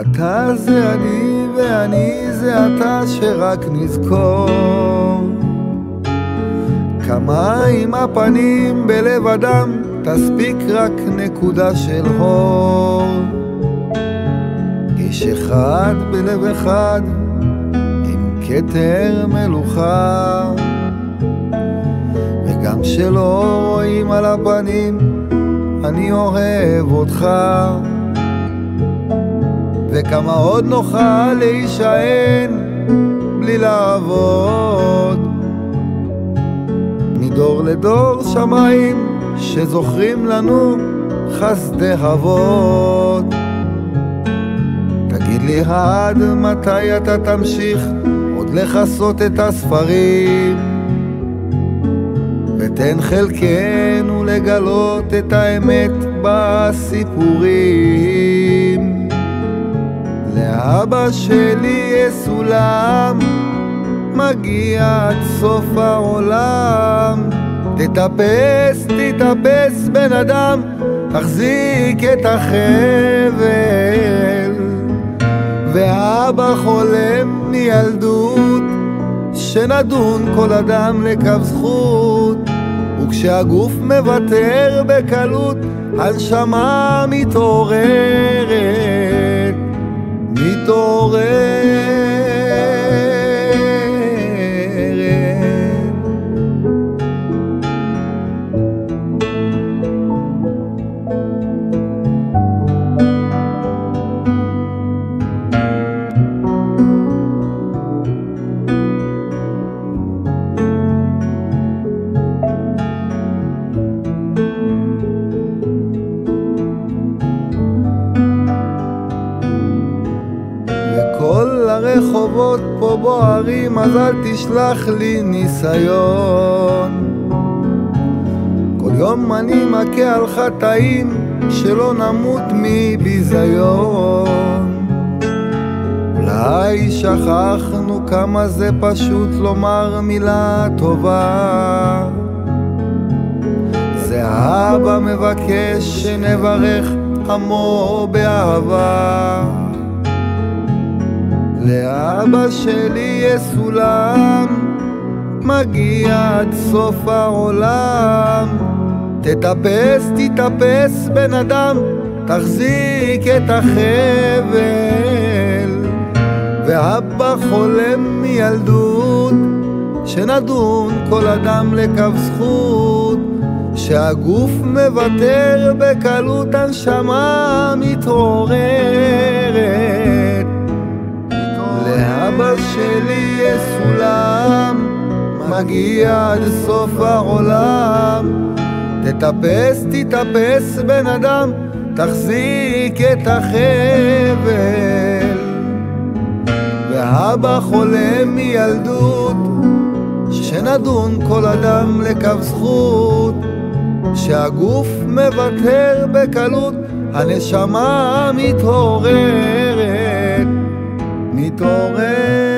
אתה זה אני ואני זה אתה, שרק נזכור כמה עם הפנים בלב אדם, תספיק רק נקודה של אור. איש אחד בלב אחד עם כתר מלוכה, וגם שלא רואים על הפנים אני אוהב אותך. וכמה עוד נוכל להישען בלי לעבוד, מדור לדור שמיים שזוכרים לנו חסדי אבות. תגיד לי עד מתי אתה תמשיך עוד לחסות את הספרים, ותן חלקנו לגלות את האמת בסיפורים. לאבא שלי יש סולם מגיע עד סוף העולם, תטפס תטפס בן אדם, תחזיק את החבל. ואבא חולם מילדות שנדון כל אדם לקו זכות, וכשהגוף מוותר בקלות הנשמה מתעוררת, מתעוררת. כל הרחובות פה בוערים, אז אל תשלח לי ניסיון. כל יום אני מכה על חטאים, שלא נמות מביזיון. אולי שכחנו כמה זה פשוט לומר מילה טובה. זה אבא מבקש שנברך עמו באהבה. לאבא שלי יש סולם מגיע עד סוף העולם, תטפס תטפס בן אדם, תחזיק את החבל. ואבא חולם מילדות שנדון כל אדם לקו זכות, שהגוף מוותר בקלות הנשמה מתעוררת. לאבא שלי יש סולם מגיע עד סוף העולם, תטפס תטפס בן אדם, תחזיק את החבל. ואבא חולם מילדות שנדון כל אדם לקו זכות, שהגוף מוותר בקלות הנשמה מתעוררת, מתעוררת.